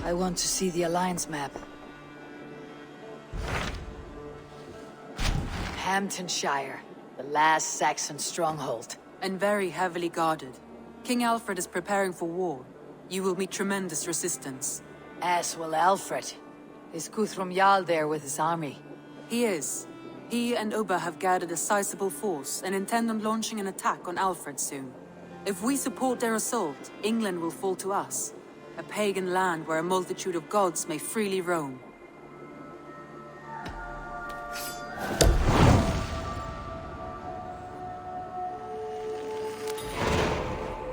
I want to see the Alliance map. Hamptonshire, the last Saxon stronghold. And very heavily guarded. King Alfred is preparing for war. You will meet tremendous resistance. As will Alfred. Is Guthrum Jarl there with his army? He is. He and Ubba have gathered a sizable force and intend on launching an attack on Alfred soon. If we support their assault, England will fall to us. A pagan land where a multitude of gods may freely roam.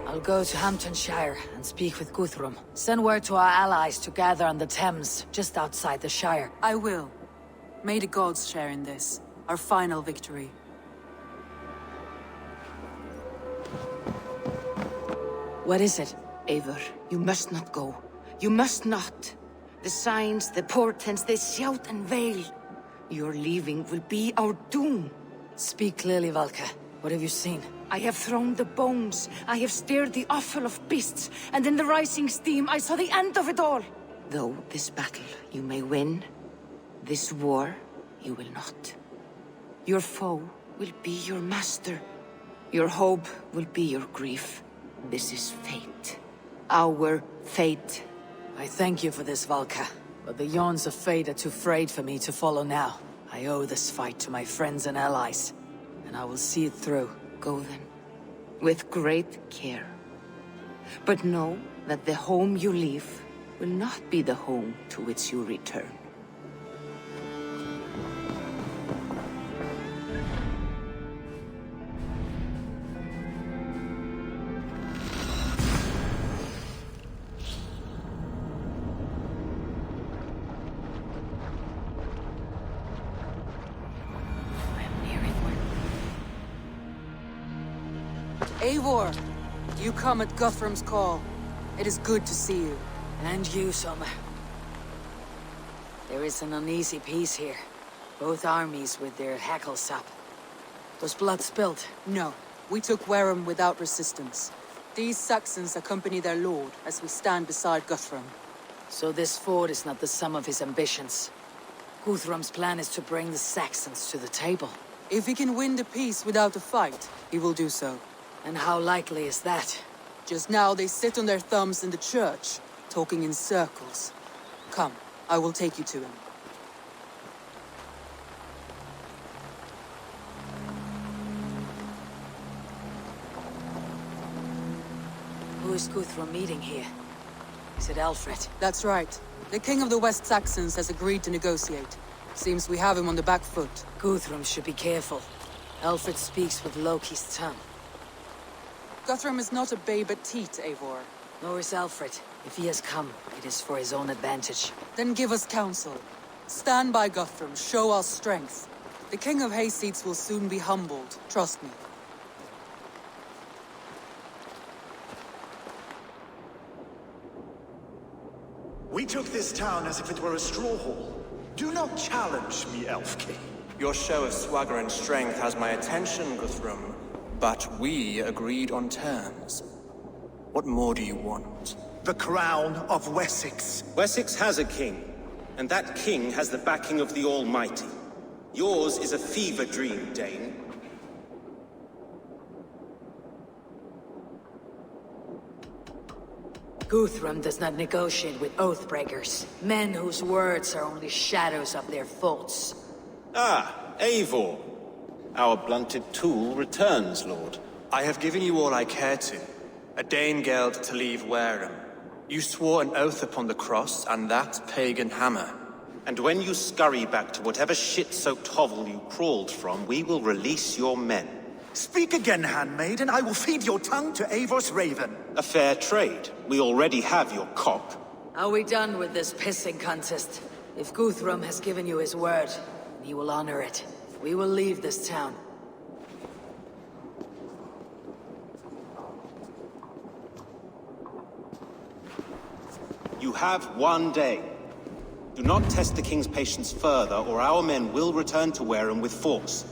I'll go to Hamptonshire and speak with Guthrum. Send word to our allies to gather on the Thames, just outside the Shire. I will. May the gods share in this, our final victory. What is it? Eivor, you must not go. You must not. The signs, the portents, they shout and wail. Your leaving will be our doom. Speak clearly, Valka. What have you seen? I have thrown the bones. I have stirred the offal of beasts. And in the rising steam, I saw the end of it all. Though this battle you may win, this war you will not. Your foe will be your master. Your hope will be your grief. This is fate. Our fate. I thank you for this, Valka. But the yawns of fate are too frayed for me to follow now. I owe this fight to my friends and allies. And I will see it through. Go then, with great care. But know that the home you leave will not be the home to which you return. Eivor! You come at Guthrum's call. It is good to see you. And you, Summer. There is an uneasy peace here. Both armies with their hackles up. Was blood spilled? No. We took Wareham without resistance. These Saxons accompany their lord as we stand beside Guthrum. So this fort is not the sum of his ambitions. Guthrum's plan is to bring the Saxons to the table. If he can win the peace without a fight, he will do so. And how likely is that? Just now they sit on their thumbs in the church, talking in circles. Come, I will take you to him. Who is Guthrum meeting here? Is it Alfred? That's right. The king of the West Saxons has agreed to negotiate. Seems we have him on the back foot. Guthrum should be careful. Alfred speaks with Loki's tongue. Guthrum is not a babe at teat, Eivor. Nor is Alfred. If he has come, it is for his own advantage. Then give us counsel. Stand by Guthrum, show our strength. The king of Hayseeds will soon be humbled, trust me. We took this town as if it were a straw hall. Do not challenge me, Elf King. Your show of swagger and strength has my attention, Guthrum. But we agreed on terms. What more do you want? The crown of Wessex. Wessex has a king, and that king has the backing of the Almighty. Yours is a fever dream, Dane. Guthrum does not negotiate with oathbreakers, men whose words are only shadows of their faults. Ah, Eivor. Our blunted tool returns, Lord. I have given you all I care to. A Danegeld to leave Wareham. You swore an oath upon the cross, and that pagan hammer. And when you scurry back to whatever shit-soaked hovel you crawled from, we will release your men. Speak again, handmaid, and I will feed your tongue to Eivor's raven. A fair trade. We already have your cock. Are we done with this pissing contest? If Guthrum has given you his word, he will honor it. We will leave this town. You have one day. Do not test the king's patience further, or our men will return to Wareham with force.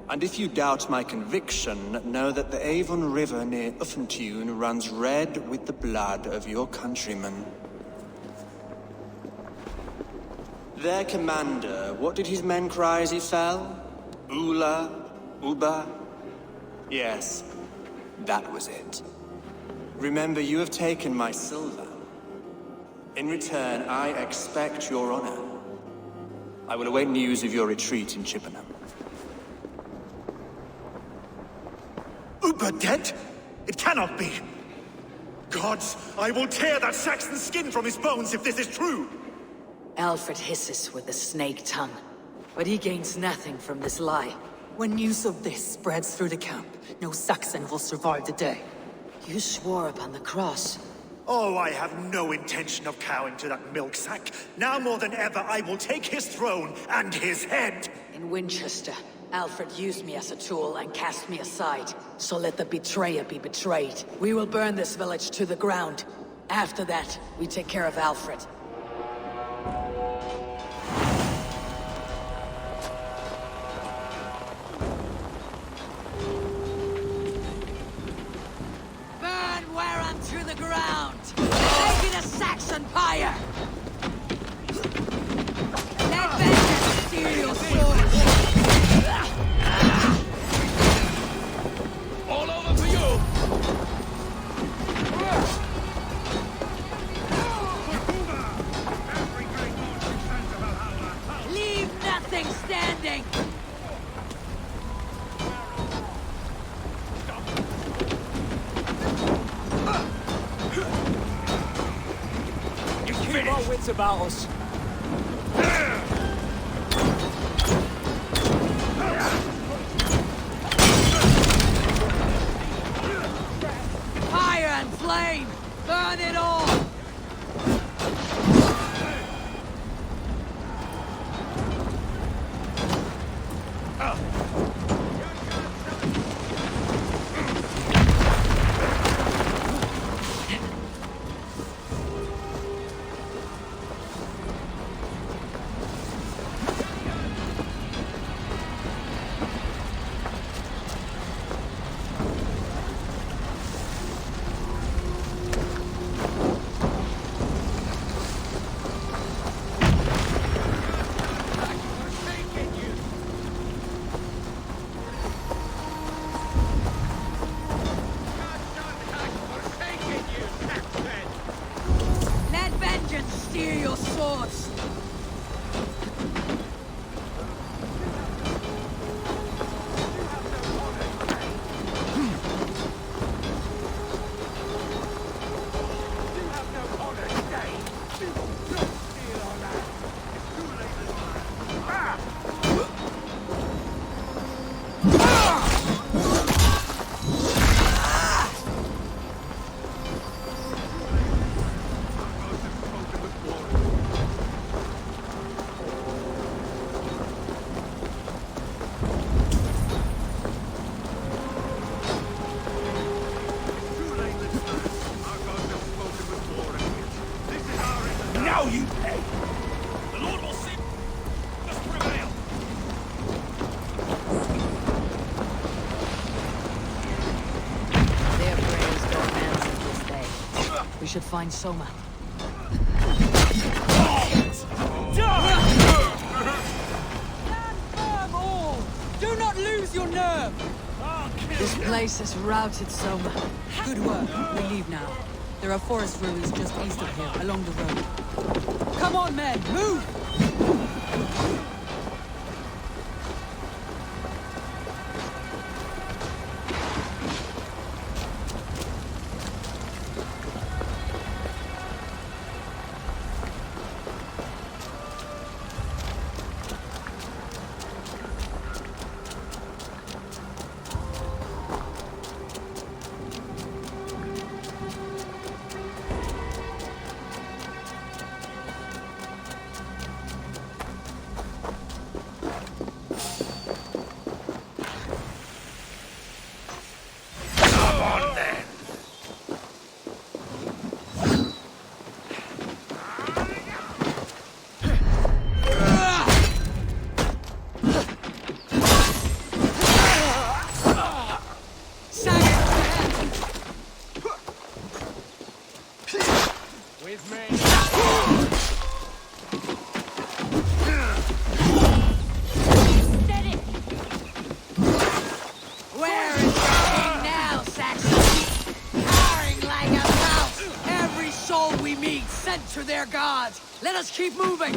And if you doubt my conviction, know that the Avon River near Uffentune runs red with the blood of your countrymen. Their commander, what did his men cry as he fell? Ula? Uba? Yes, that was it. Remember, you have taken my silver. In return, I expect your honor. I will await news of your retreat in Chippenham. Uber dead? It cannot be! Gods, I will tear that Saxon's skin from his bones if this is true! Alfred hisses with a snake tongue, but he gains nothing from this lie. When news of this spreads through the camp, no Saxon will survive the day. You swore upon the cross. Oh, I have no intention of cowing to that milksack. Now more than ever, I will take his throne and his head! In Winchester, Alfred used me as a tool and cast me aside. So let the betrayer be betrayed. We will burn this village to the ground. After that, we take care of Alfred. Burn Wareham to the ground! Make it a Saxon pyre! Let vengeance steal your sword! All over for you! Leave nothing standing! You keep our wits about us. Fire and flame! Burn it all! Let vengeance steer your swords! Now you pay! The Lord will see us prevail! Their prayers don't answer this day. We should find Soma. Stand firm, all! Do not lose your nerve! This place has routed Soma. Good work. We leave now. There are forest ruins just east of here, along the road. Come on, men! Move! all we meet sent to their god. Let us keep moving.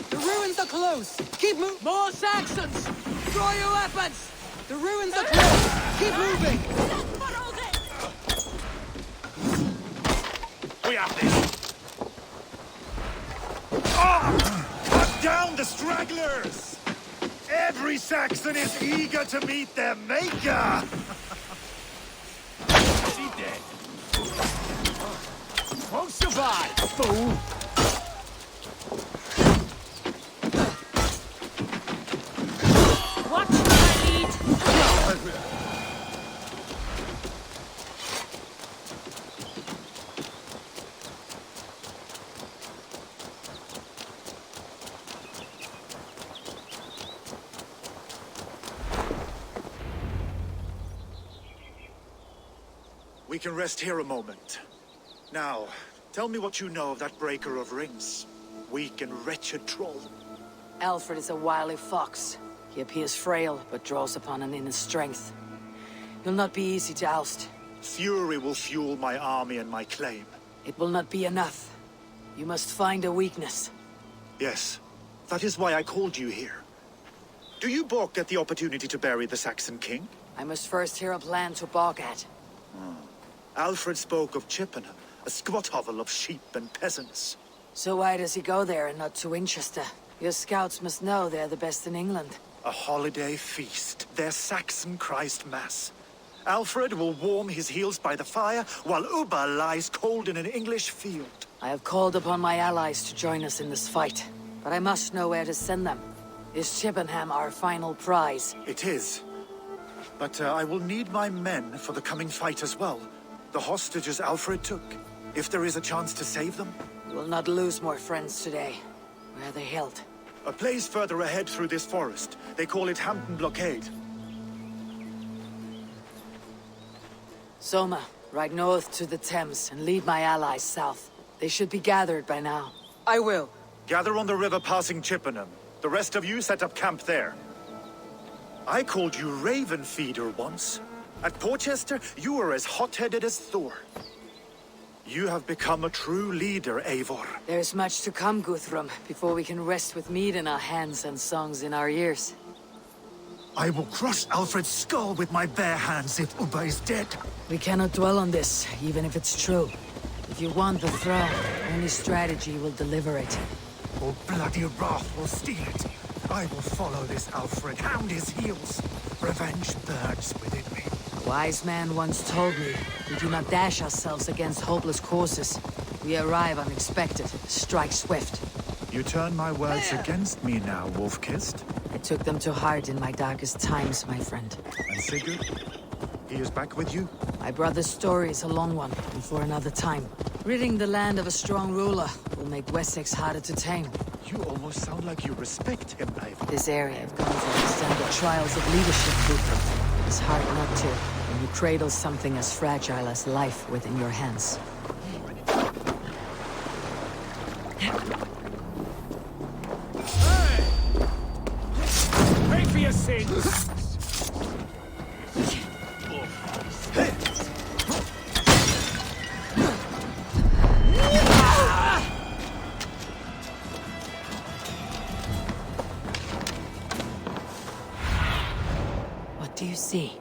The ruins are close. Keep moving. More Saxons! Draw your weapons! The ruins are close. Keep moving. We have this! Cut down the stragglers! Every Saxon is eager to meet their maker! Is he dead? Won't survive, fool! Watch my lead! We can rest here a moment. Now, tell me what you know of that breaker of rings. Weak and wretched troll. Alfred is a wily fox. He appears frail, but draws upon an inner strength. He'll not be easy to oust. Fury will fuel my army and my claim. It will not be enough. You must find a weakness. Yes, that is why I called you here. Do you balk at the opportunity to bury the Saxon king? I must first hear a plan to balk at. Alfred spoke of Chippenham, a squat hovel of sheep and peasants. So why does he go there and not to Winchester? Your scouts must know they're the best in England. A holiday feast, their Saxon Christ Mass. Alfred will warm his heels by the fire, while Uba lies cold in an English field. I have called upon my allies to join us in this fight, but I must know where to send them. Is Chippenham our final prize? It is. But I will need my men for the coming fight as well. The hostages Alfred took. If there is a chance to save them. We will not lose more friends today. Where are they held? A place further ahead through this forest. They call it Hampton Blockade. Soma, ride north to the Thames and lead my allies south. They should be gathered by now. I will. Gather on the river passing Chippenham. The rest of you set up camp there. I called you Raven Feeder once. At Porchester, you were as hot-headed as Thor. You have become a true leader, Eivor. There's much to come, Guthrum, before we can rest with meat in our hands and songs in our ears. I will crush Alfred's skull with my bare hands if Uba is dead. We cannot dwell on this, even if it's true. If you want the throne, only strategy will deliver it. Or bloody wrath will steal it. I will follow this Alfred, hound his heels. Revenge burns within me. A wise man once told me, we do not dash ourselves against hopeless courses. We arrive unexpected, strike swift. You turn my words against me now, Wolf-Kissed. I took them to heart in my darkest times, my friend. And Sigurd? He is back with you? My brother's story is a long one, and for another time. Ridding the land of a strong ruler will make Wessex harder to tame. You almost sound like you respect him, Eivor. This area I've gone to understand the trials of leadership, Guthrum. It's hard not to, when you cradle something as fragile as life within your hands. Pay for your sins! What do you see?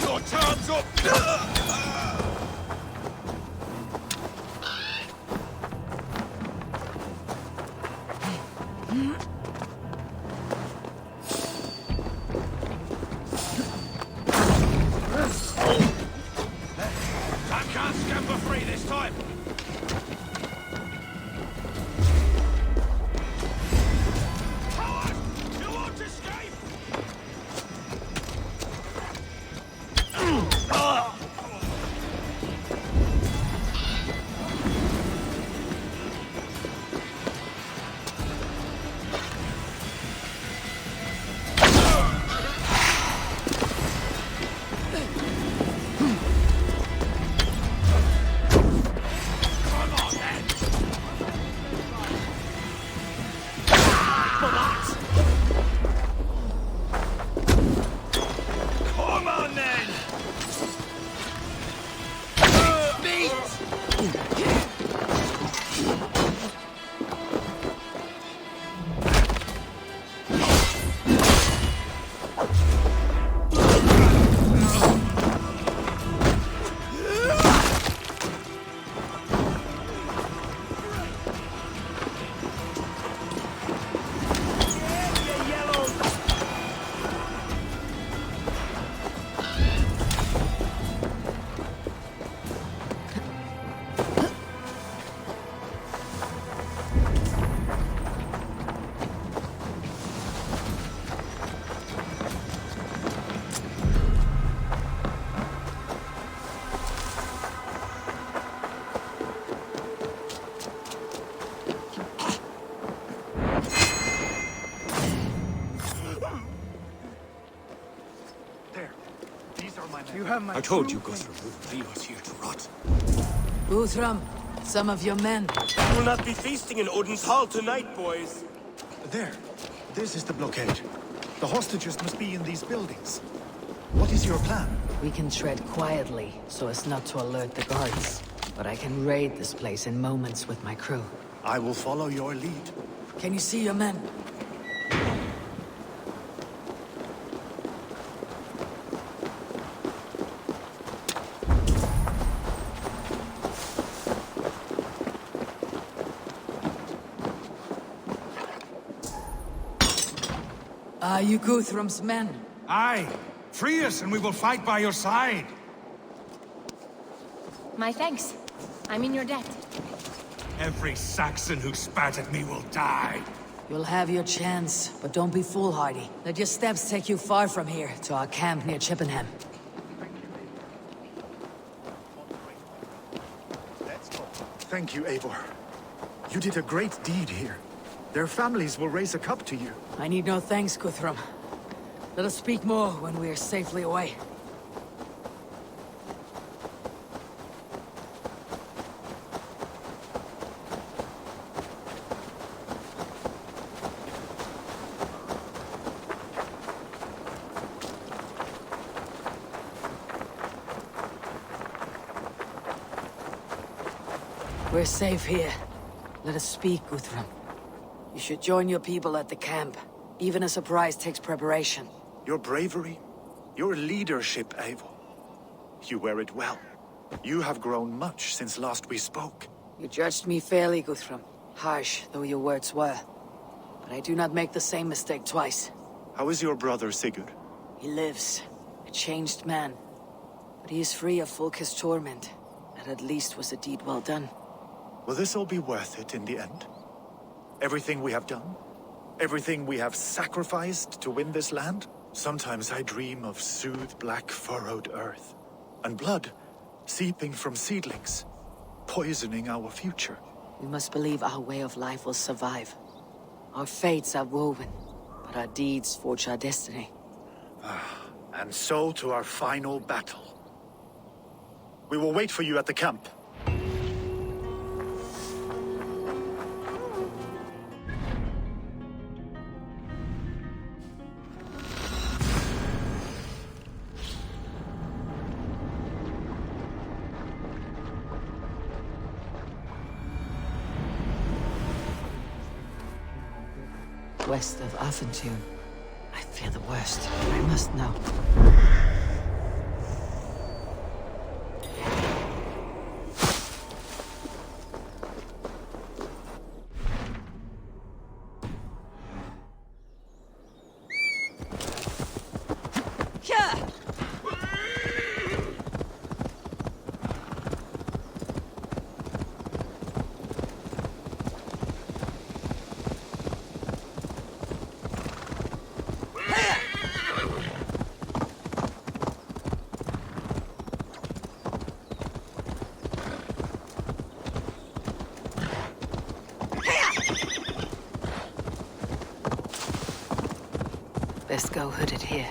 Your time's up! I can't scamper free this time! Coward! You won't escape! Come on then! Come on You have my I told you, true Guthrum wouldn't leave us here to rot. Guthrum, some of your men. We will not be feasting in Odin's hall tonight, boys. There. This is the blockade. The hostages must be in these buildings. What is your plan? We can tread quietly, so as not to alert the guards. But I can raid this place in moments with my crew. I will follow your lead. Can you see your men? Are you Guthrum's men? Aye. Free us and we will fight by your side. My thanks. I'm in your debt. Every Saxon who spat at me will die. You'll have your chance, but don't be foolhardy. Let your steps take you far from here, to our camp near Chippenham. Thank you, Eivor. You did a great deed here. Their families will raise a cup to you. I need no thanks, Guthrum. Let us speak more when we are safely away. We're safe here. Let us speak, Guthrum. You should join your people at the camp. Even a surprise takes preparation. Your bravery, your leadership, Eivor. You wear it well. You have grown much since last we spoke. You judged me fairly, Guthrum. Harsh though your words were. But I do not make the same mistake twice. How is your brother, Sigurd? He lives, a changed man. But he is free of Fulke's torment. That at least was a deed well done. Will this all be worth it in the end? Everything we have done? Everything we have sacrificed to win this land? Sometimes I dream of soothed black furrowed earth. And blood seeping from seedlings, poisoning our future. We must believe our way of life will survive. Our fates are woven, but our deeds forge our destiny. And so to our final battle. We will wait for you at the camp. West of Affentune. I fear the worst. I must know. Best go hooded here.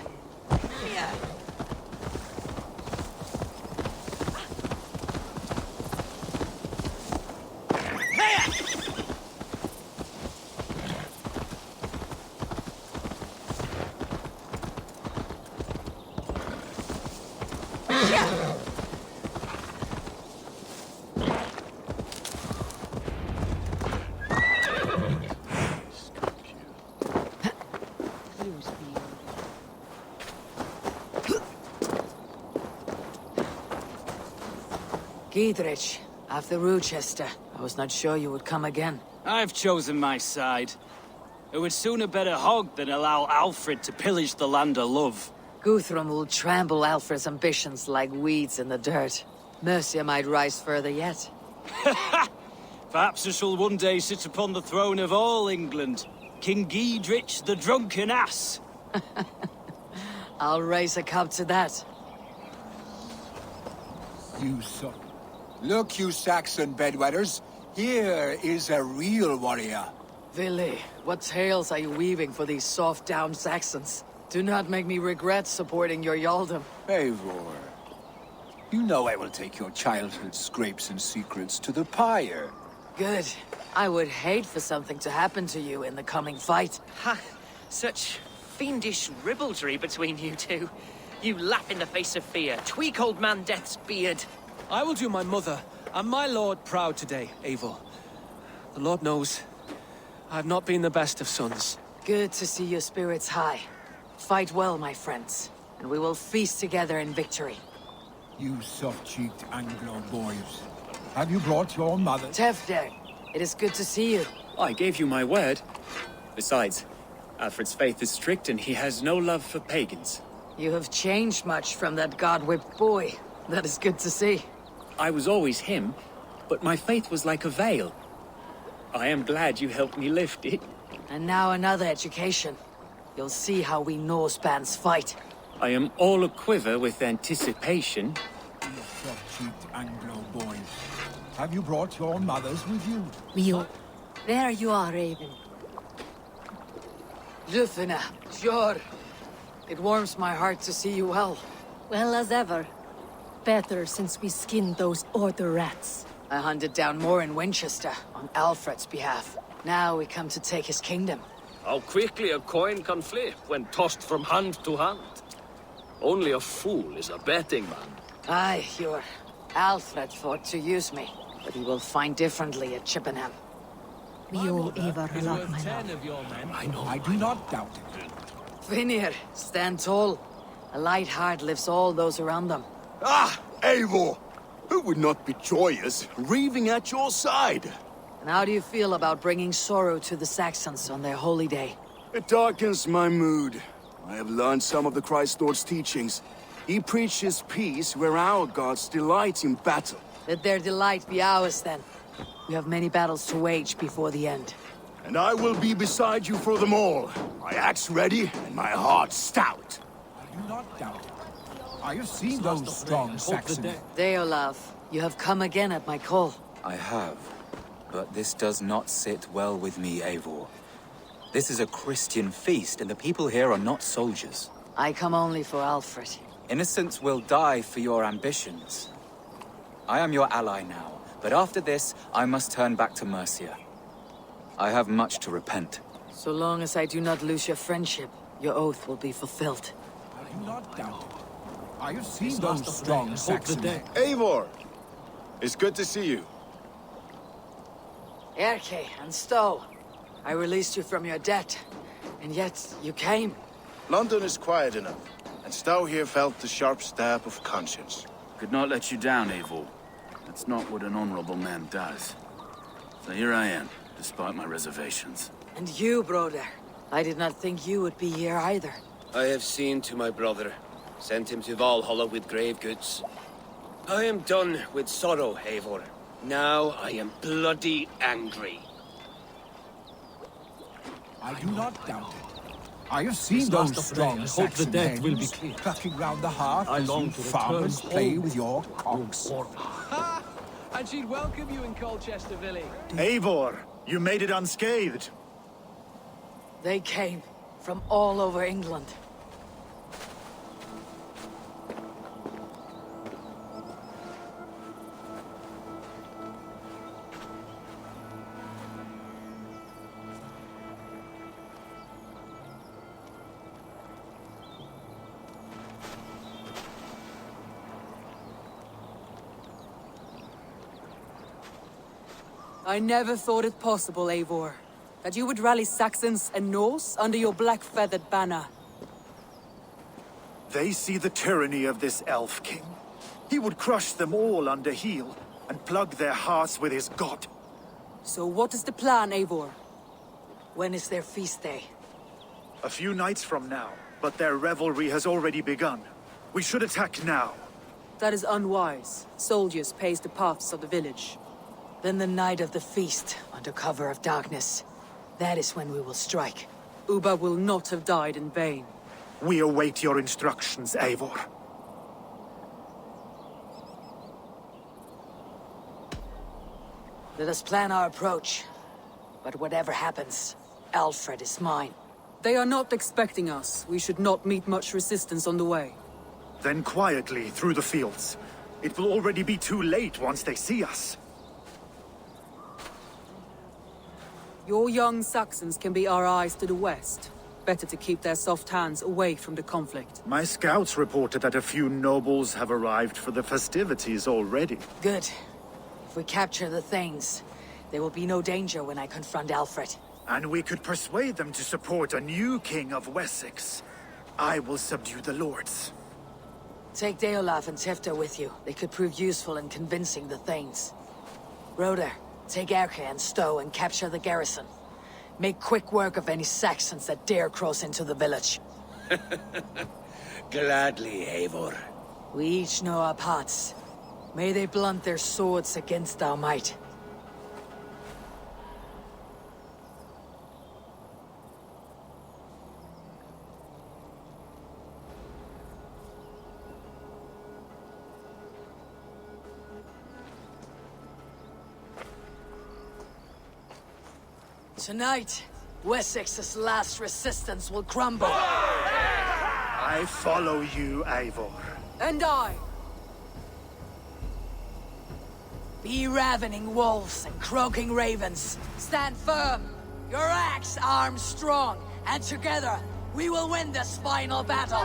Giedrich, after Rochester. I was not sure you would come again. I've chosen my side. It would sooner bet a hog than allow Alfred to pillage the land of love. Guthrum will trample Alfred's ambitions like weeds in the dirt. Mercia might rise further yet. Perhaps I shall one day sit upon the throne of all England. King Giedrich the drunken ass. I'll raise a cup to that. You son. Look, you Saxon bedwetters. Here is a real warrior. Willi, what tales are you weaving for these soft-down Saxons? Do not make me regret supporting your Jarldom. Eivor, You know I will take your childhood scrapes and secrets to the pyre. Good. I would hate for something to happen to you in the coming fight. Ha! Such fiendish ribaldry between you two. You laugh in the face of fear, tweak old man Death's beard. I will do my mother and my lord proud today, Eivor. The Lord knows, I have not been the best of sons. Good to see your spirits high. Fight well, my friends, and we will feast together in victory. You soft-cheeked Anglo boys. Have you brought your mother? d.Hr, it is good to see you. I gave you my word. Besides, Alfred's faith is strict and he has no love for pagans. You have changed much from that god-whipped boy. That is good to see. I was always him, but my faith was like a veil. I am glad you helped me lift it. And now another education. You'll see how we Norse bands fight. I am all a-quiver with anticipation. You soft-cheeked Anglo boys. Have you brought your mothers with you? There you are, Raven. Lufina, Jor. It warms my heart to see you well. Well as ever. Better since we skinned those Order rats. I hunted down more in Winchester, on Alfred's behalf. Now we come to take his kingdom. How quickly a coin can flip when tossed from hand to hand. Only a fool is a betting man. Aye, Hjor. Alfred thought to use me, but he will find differently at Chippenham. We owe Eivor a lot, my lord. I know. I do not doubt it. Vinir, stand tall. A light heart lifts all those around them. Ah, Eivor! Who would not be joyous, raving at your side? And how do you feel about bringing sorrow to the Saxons on their holy day? It darkens my mood. I have learned some of the Christ Lord's teachings. He preaches peace where our gods delight in battle. Let their delight be ours, then. We have many battles to wage before the end. And I will be beside you for them all. My axe ready and my heart stout. I do not doubt it. I have seen those strong Saxons. Deolav, you have come again at my call. I have. But this does not sit well with me, Eivor. This is a Christian feast, and the people here are not soldiers. I come only for Alfred. Innocents will die for your ambitions. I am your ally now, but after this, I must turn back to Mercia. I have much to repent. So long as I do not lose your friendship, your oath will be fulfilled. I do not doubt it. I have seen those strong Saxons. Eivor! It's good to see you. Erke and Stowe, I released you from your debt, and yet you came. London is quiet enough, and Stowe here felt the sharp stab of conscience. Could not let you down, Eivor. That's not what an honorable man does. So here I am, despite my reservations. And you, brother. I did not think you would be here either. I have seen to my brother. Sent him to Valhalla with grave goods. I am done with sorrow, Eivor. Now I am bloody angry. I do not doubt it. I have seen those strong Saxon hens clucking round the hearth as you farmers play with your cocks. And she'd welcome you in Colchester village. Eivor, you made it unscathed. They came from all over England. I never thought it possible, Eivor, that you would rally Saxons and Norse under your black-feathered banner. They see the tyranny of this elf king. He would crush them all under heel and plug their hearts with his god. So what is the plan, Eivor? When is their feast day? A few nights from now, but their revelry has already begun. We should attack now. That is unwise. Soldiers pace the paths of the village. Then the night of the feast, under cover of darkness. That is when we will strike. Ubba will not have died in vain. We await your instructions, Eivor. Let us plan our approach. But whatever happens, Alfred is mine. They are not expecting us. We should not meet much resistance on the way. Then quietly through the fields. It will already be too late once they see us. Your young Saxons can be our eyes to the west. Better to keep their soft hands away from the conflict. My scouts reported that a few nobles have arrived for the festivities already. Good. If we capture the Thanes, there will be no danger when I confront Alfred. And we could persuade them to support a new king of Wessex. I will subdue the lords. Take Deolaf and Tifta with you. They could prove useful in convincing the Thanes. Roder, take Erke and Stowe and capture the garrison. Make quick work of any Saxons that dare cross into the village. Gladly, Eivor. We each know our parts. May they blunt their swords against our might. Tonight, Wessex's last resistance will crumble. I follow you, Eivor. And I. Be ravening wolves and croaking ravens. Stand firm. Your axe arms strong. And together, we will win this final battle.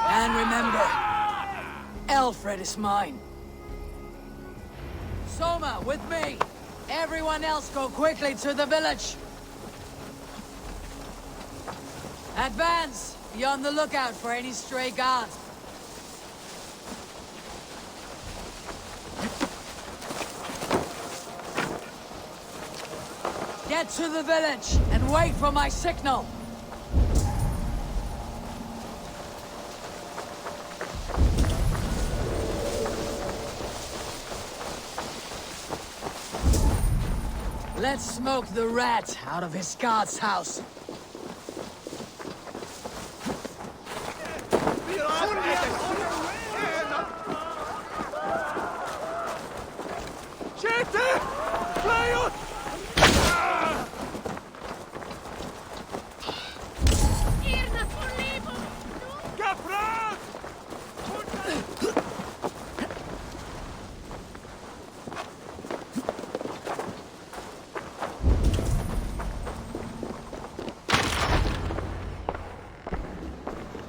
And remember, Alfred is mine. Soma, with me. Everyone else go quickly to the village. Advance! Be on the lookout for any stray guards. Get to the village and wait for my signal. Let's smoke the rat out of his guard's house.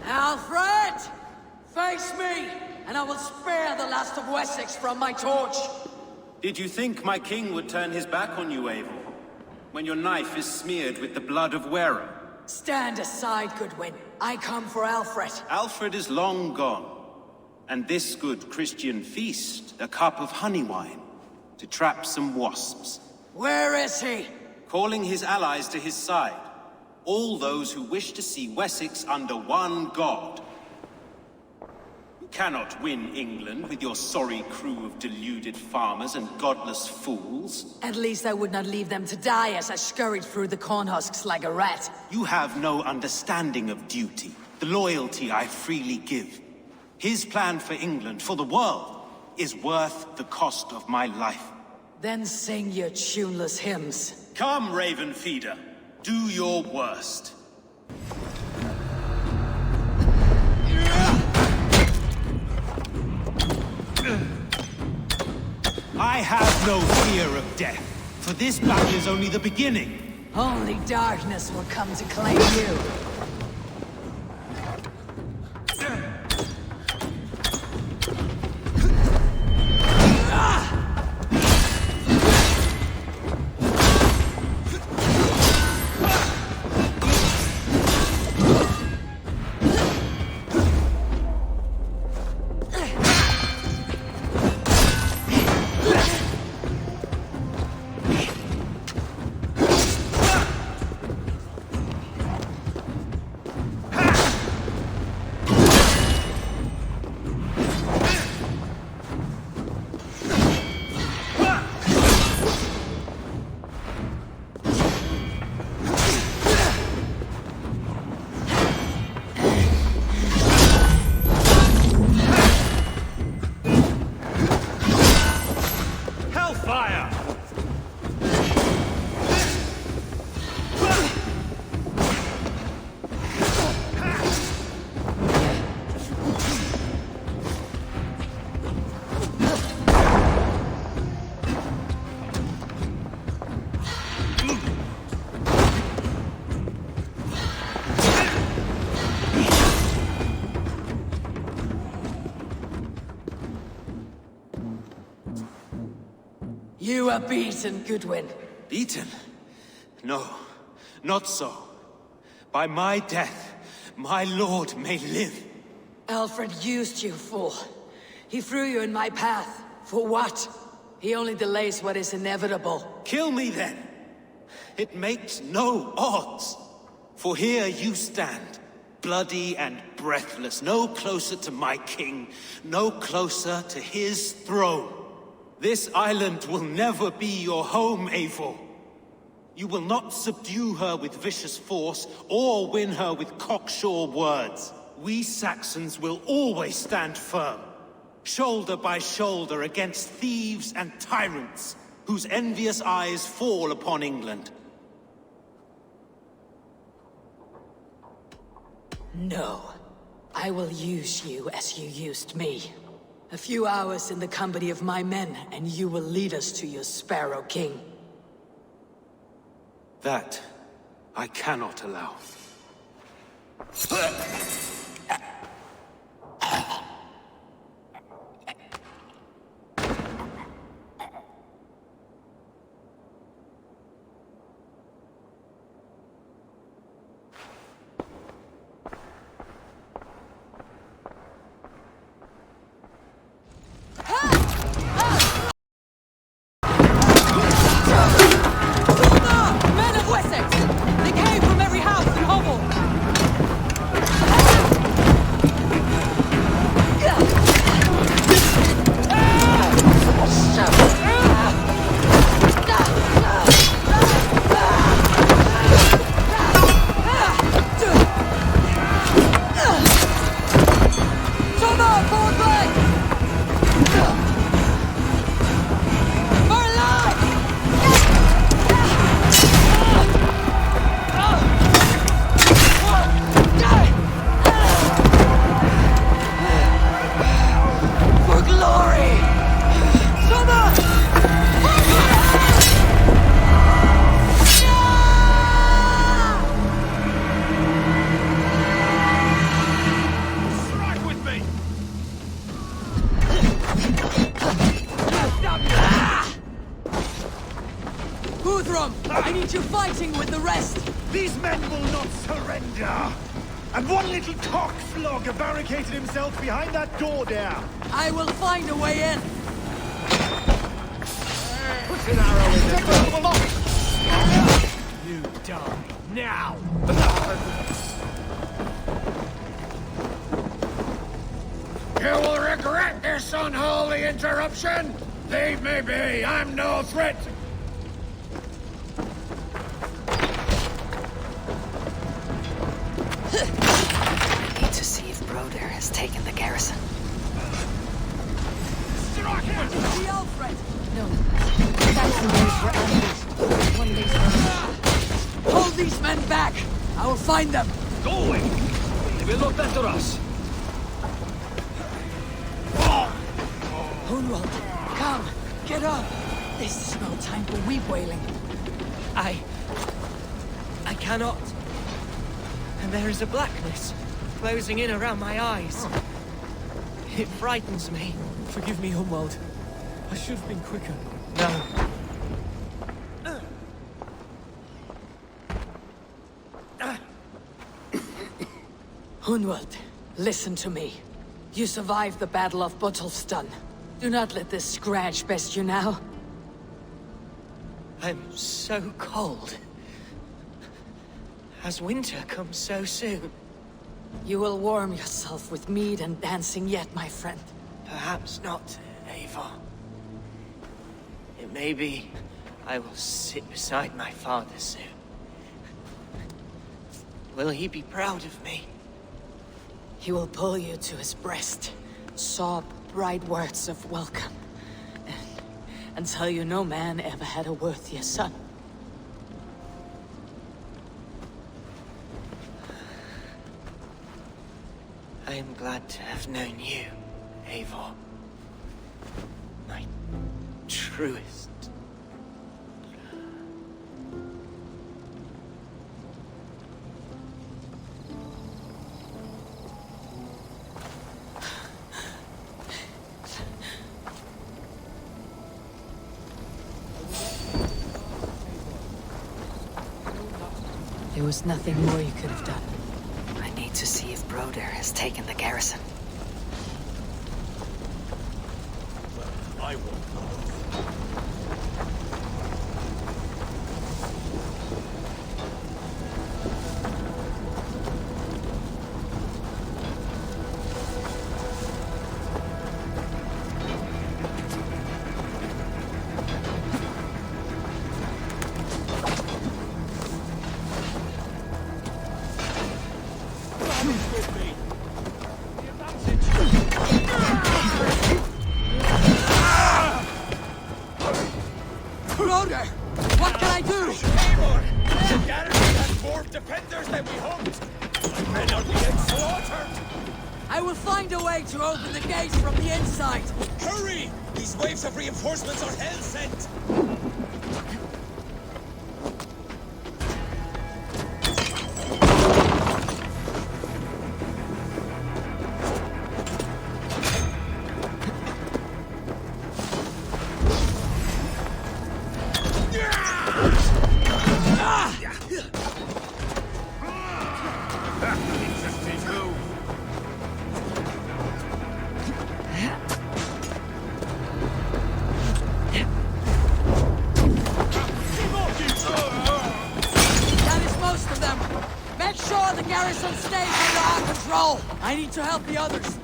Alfred! Face me, and I will spare the last of Wessex from my torch. Did you think my king would turn his back on you, Eivor? When your knife is smeared with the blood of Wera? Stand aside, Goodwin. I come for Alfred. Alfred is long gone. And this good Christian feast, a cup of honey wine, to trap some wasps. Where is he? Calling his allies to his side. All those who wish to see Wessex under one god. You cannot win England with your sorry crew of deluded farmers and godless fools. At least I would not leave them to die as I scurried through the corn husks like a rat. You have no understanding of duty, the loyalty I freely give. His plan for England, for the world, is worth the cost of my life. Then sing your tuneless hymns. Come, Raven Feeder. Do your worst. I have no fear of death, for this battle is only the beginning. Only darkness will come to claim you. are beaten, Goodwin. Beaten? No, not so. By my death, my lord may live. Alfred used you, fool. He threw you in my path. For what? He only delays what is inevitable. Kill me then. It makes no odds. For here you stand, bloody and breathless, no closer to my king, no closer to his throne. This island will never be your home, Eivor. You will not subdue her with vicious force, or win her with cocksure words. We Saxons will always stand firm, shoulder by shoulder against thieves and tyrants, whose envious eyes fall upon England. No. I will use you as you used me. A few hours in the company of my men, and you will lead us to your Sparrow King. That I cannot allow. I need you fighting with the rest! These men will not surrender! And one little cockflogger barricaded himself behind that door there! I will find a way in! Put an arrow in the You die now! You will regret this unholy interruption! Leave me be, I'm no threat! I need to see if Broder has taken the garrison. Strike him! The Alfred! No. Saxons were ambushed. One makes them. Hold these men back! I will find them! Go away! They will not enter us! Hunwald, come! Get up! This is no time for weep wailing. I cannot. And there is a blackness closing in around my eyes. It frightens me. Forgive me, Hunwald. I should have been quicker. No. Hunwald, listen to me. You survived the Battle of Botolfston. Do not let this scratch best you now. I'm so cold. Has winter come so soon? You will warm yourself with mead and dancing yet, my friend. Perhaps not, Eivor. It may be I will sit beside my father soon. Will he be proud of me? He will pull you to his breast, sob bright words of welcome, and tell you no man ever had a worthier son. I am glad to have known you, Eivor. My truest. There was nothing more you could have done. I need to see if Broder has taken the garrison. I won't. Broder! What can I do? Eivor! The garrison has more defenders than we hoped! Men are being slaughtered! I will find a way to open the gates from the inside! Hurry! These waves of reinforcements are hell-sent! I need to help the others.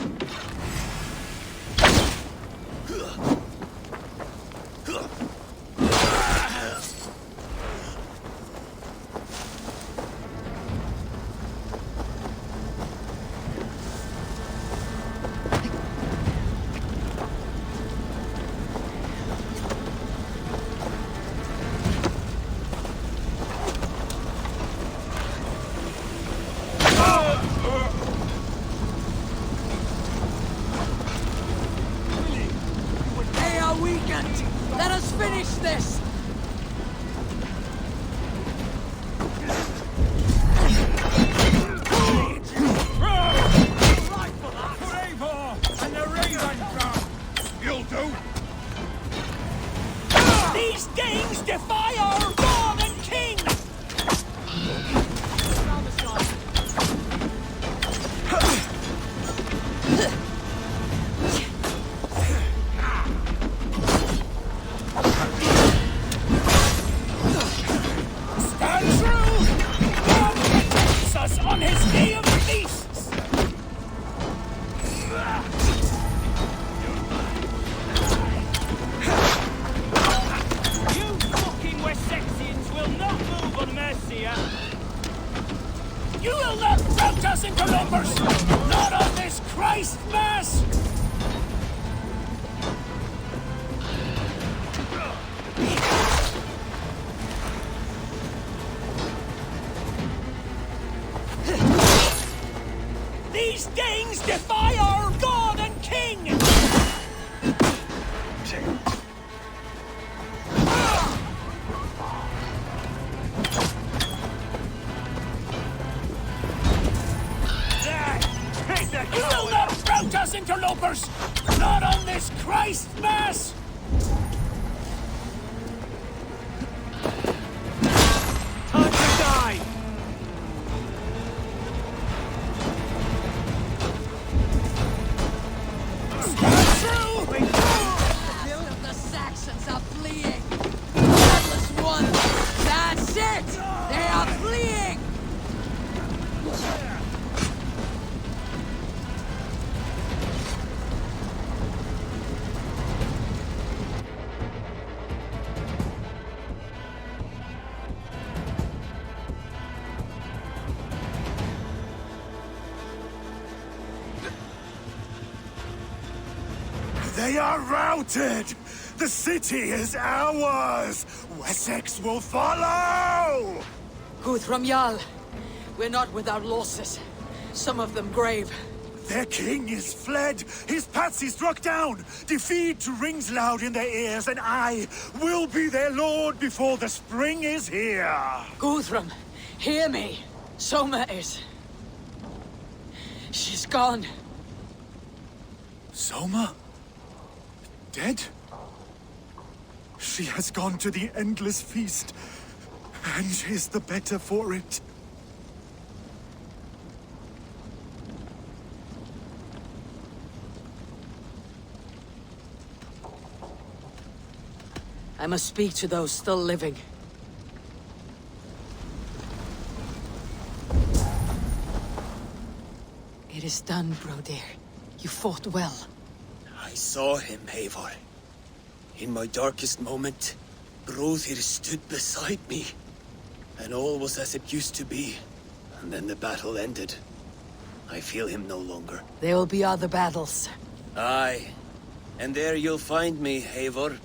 Let us finish this! And the Raven gun! You'll do! These Danes defy our God and King! On his day of feasts! You fucking Wessexians will not move on Mercia! You will not rout us into numbers! Not on this Christ Mass! These Danes defy our God and King! You will not rout us, interlopers! Not on this Christ Mass! Time to die! The Saxons are fleeing! Headless one! That's it! They are fleeing! They are routed! The city is ours! Wessex will follow! Guthrum Jarl, we're not without losses. Some of them grave. Their king is fled! His patsy struck down! Defeat rings loud in their ears, and I will be their lord before the spring is here! Guthrum, hear me. Soma is... she's gone. Soma? Dead? She has gone to the endless feast, and is the better for it. I must speak to those still living. It is done, Brodir. You fought well. I saw him, Eivor. In my darkest moment, Brodir stood beside me. And all was as it used to be. And then the battle ended. I feel him no longer. There will be other battles. Aye. And there you'll find me, Eivor.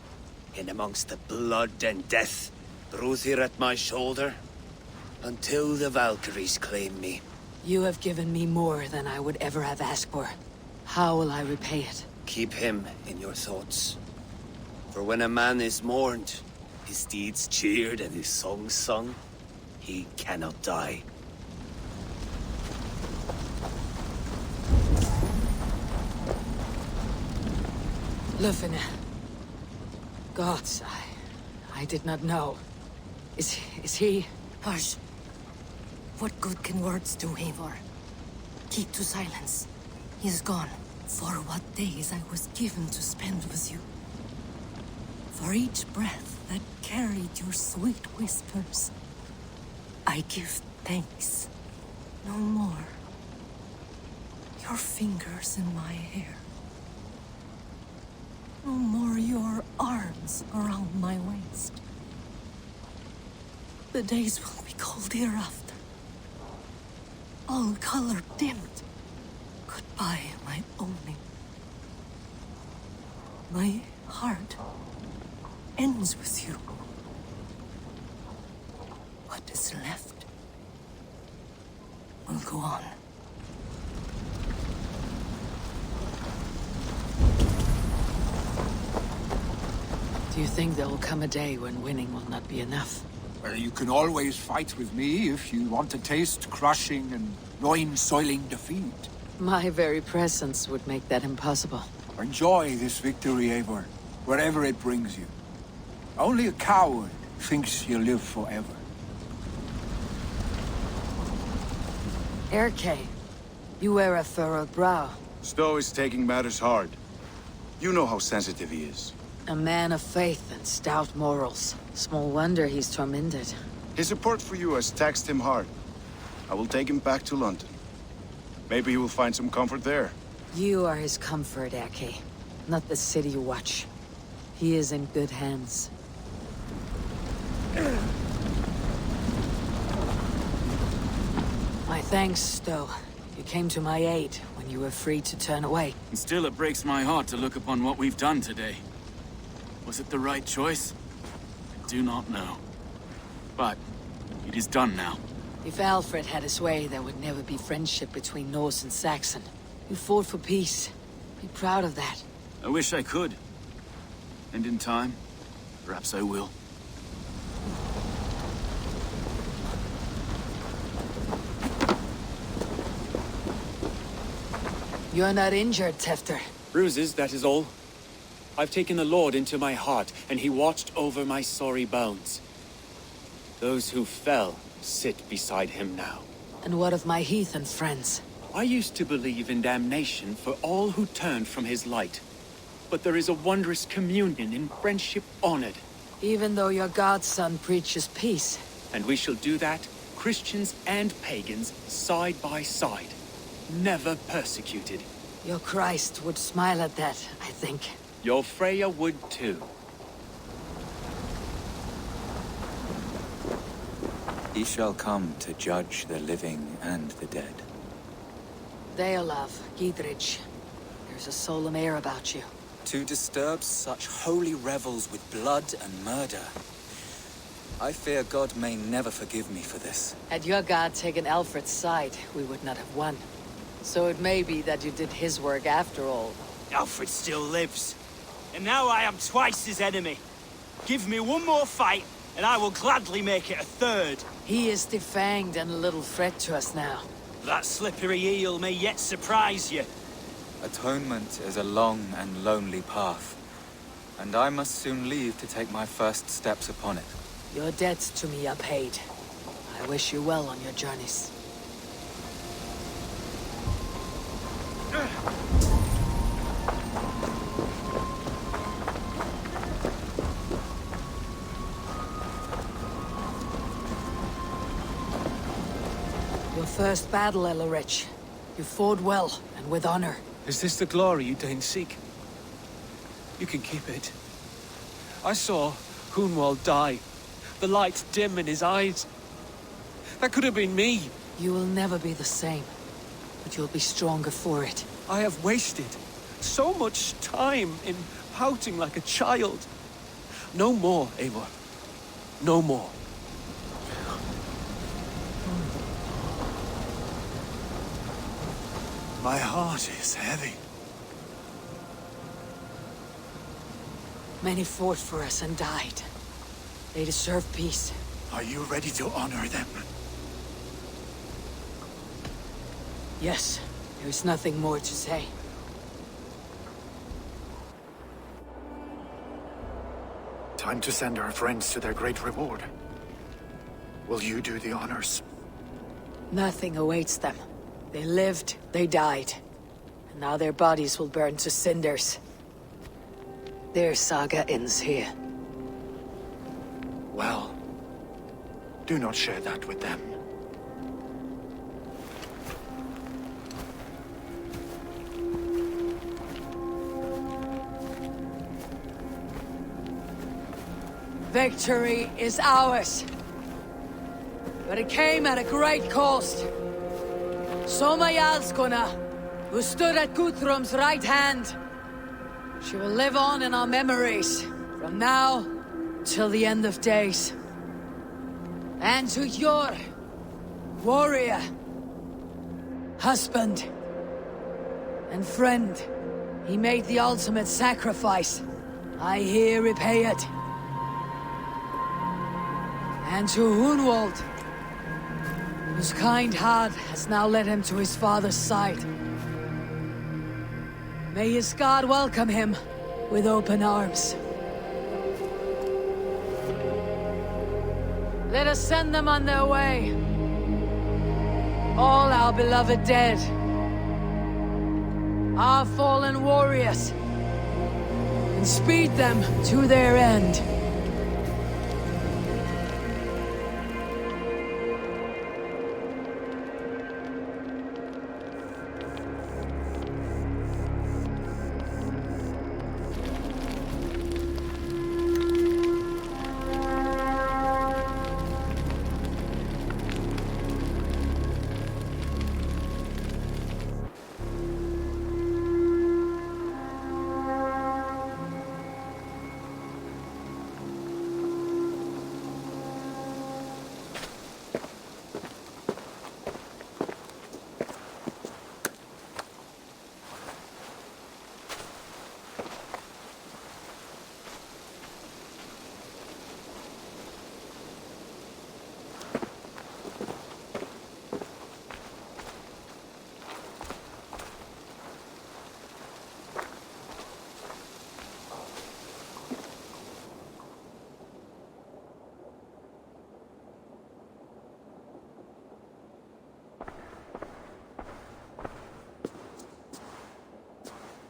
In amongst the blood and death. Brodir at my shoulder. Until the Valkyries claim me. You have given me more than I would ever have asked for. How will I repay it? Keep him in your thoughts. For when a man is mourned, his deeds cheered and his songs sung, he cannot die. Lufina. Gods, I did not know. Is he... Hush. What good can words do, Eivor? Keep to silence. He is gone. For what days I was given to spend with you. For each breath that carried your sweet whispers. I give thanks. No more. Your fingers in my hair. No more your arms around my waist. The days will be cold hereafter. All color dimmed. Goodbye, my only. My heart ends with you. What is left will go on. Do you think there will come a day when winning will not be enough? Well, you can always fight with me if you want to taste crushing and loin-soiling defeat. My very presence would make that impossible. Enjoy this victory, Eivor, wherever it brings you. Only a coward thinks he'll live forever. Erke, you wear a furrowed brow. Stowe is taking matters hard. You know how sensitive he is. A man of faith and stout morals. Small wonder he's tormented. His support for you has taxed him hard. I will take him back to London. Maybe he will find some comfort there. You are his comfort, Erke. Not the city you watch. He is in good hands. My thanks, Stowe. You came to my aid when you were free to turn away. And still it breaks my heart to look upon what we've done today. Was it the right choice? I do not know. But it is done now. If Alfred had his way, there would never be friendship between Norse and Saxon. You fought for peace. Be proud of that. I wish I could. And in time, perhaps I will. You're not injured, d.Hr. Bruises, that is all. I've taken the Lord into my heart, and he watched over my sorry bones. Those who fell sit beside him now. And what of my heathen friends? I used to believe in damnation for all who turned from his light. But there is a wondrous communion in friendship honored. Even though your godson preaches peace. And we shall do that, Christians and pagans, side by side. Never persecuted. Your Christ would smile at that, I think. Your Freya would too. He shall come to judge the living and the dead. Deolav, Gidrich, there's a solemn air about you. To disturb such holy revels with blood and murder. I fear God may never forgive me for this. Had your god taken Alfred's side, we would not have won. So it may be that you did his work after all. Alfred still lives. And now I am twice his enemy. Give me one more fight, and I will gladly make it a third. He is defanged and a little threat to us now. That slippery eel may yet surprise you. Atonement is a long and lonely path, and I must soon leave to take my first steps upon it. Your debts to me are paid. I wish you well on your journeys. Your first battle, Elorich. You fought well, and with honor. Is this the glory you deign seek? You can keep it. I saw Hunwald die. The light dim in his eyes. That could have been me. You will never be the same. But you'll be stronger for it. I have wasted so much time in pouting like a child. No more, Eivor. No more. My heart is heavy. Many fought for us and died. They deserve peace. Are you ready to honor them? Yes, there is nothing more to say. Time to send our friends to their great reward. Will you do the honors? Nothing awaits them. They lived, they died. And now their bodies will burn to cinders. Their saga ends here. Well, do not share that with them. Victory is ours. But it came at a great cost. Soma Jarlskona, who stood at Guthrum's right hand. She will live on in our memories, from now till the end of days. And to your warrior, husband, and friend, he made the ultimate sacrifice. I here repay it. And to Hunwald, whose kind heart has now led him to his father's side. May his God welcome him with open arms. Let us send them on their way. All our beloved dead. Our fallen warriors. And speed them to their end.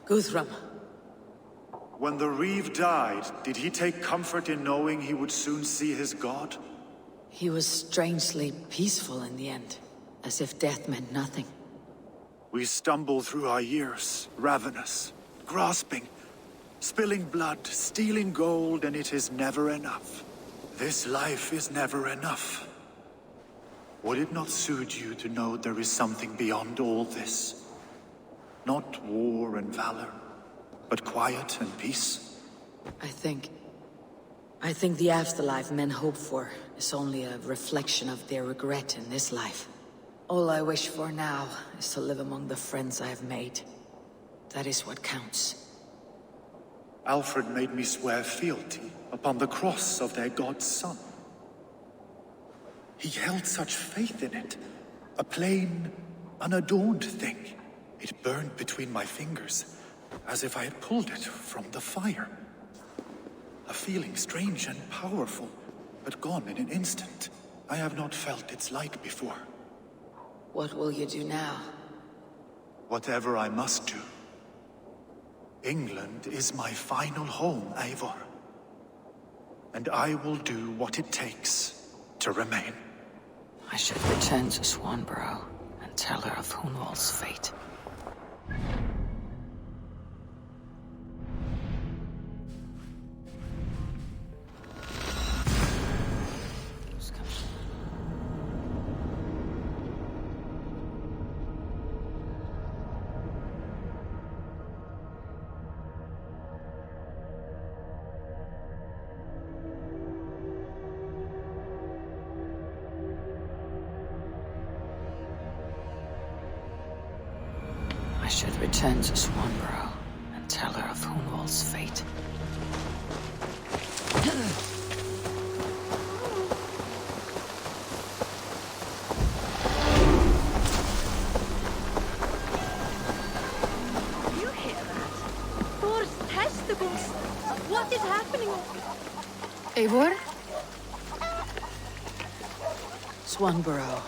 Guthrum. When the Reeve died, did he take comfort in knowing he would soon see his god? He was strangely peaceful in the end, as if death meant nothing. We stumble through our years, ravenous, grasping, spilling blood, stealing gold, and it is never enough. This life is never enough. Would it not suit you to know there is something beyond all this? Not war and valor, but quiet and peace? I think the afterlife men hope for is only a reflection of their regret in this life. All I wish for now is to live among the friends I have made. That is what counts. Alfred made me swear fealty upon the cross of their god's son. He held such faith in it, a plain, unadorned thing. It burned between my fingers, as if I had pulled it from the fire. A feeling strange and powerful, but gone in an instant. I have not felt its like before. What will you do now? Whatever I must do. England is my final home, Eivor. And I will do what it takes to remain. I should return to Swanborough and tell her of Hunwald's fate. I should return to Swanborough and tell her of Hunwald's fate. You hear that? Thor's testicles! What is happening? Eivor? Swanborough,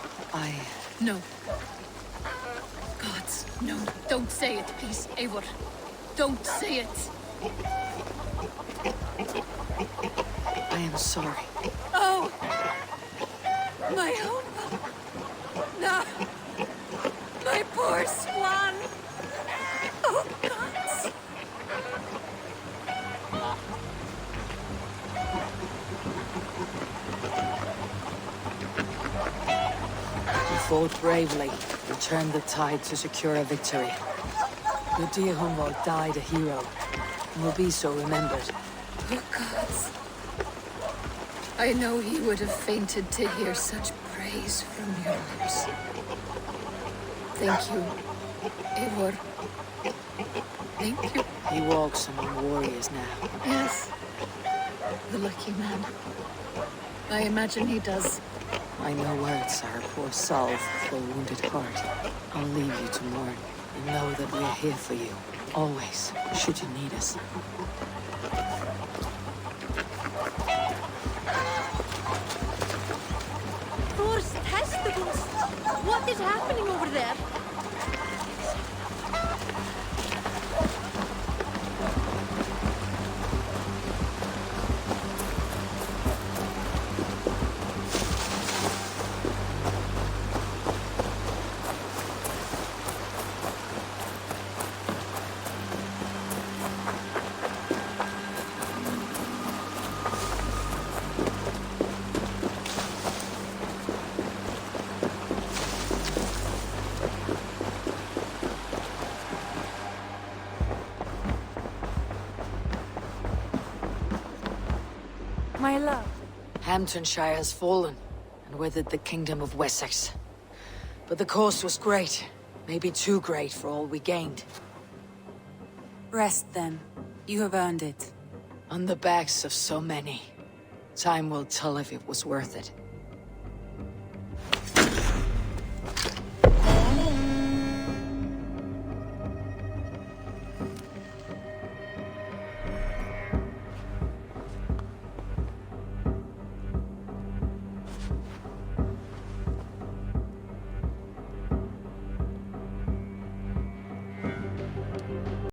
No. Gods, no. Don't say it, please, Eivor. Don't say it. I am sorry. Oh! My own... No! My poor swan! Oh, gods! You fought bravely and turned the tide to secure a victory. Your dear Hunwald died a hero, and will be so remembered. Oh, gods. I know he would have fainted to hear such praise from your lips. Thank you, Eivor. Thank you. He walks among warriors now. Yes. The lucky man. I imagine he does. I know words are a poor salve for a wounded heart. I'll leave you to mourn, and know that we're here for you, always, should you need us. Thor's testicles! What is happening over there? My love. Hamptonshire has fallen, and with it the kingdom of Wessex. But the cost was great, maybe too great for all we gained. Rest then. You have earned it. On the backs of so many. Time will tell if it was worth it.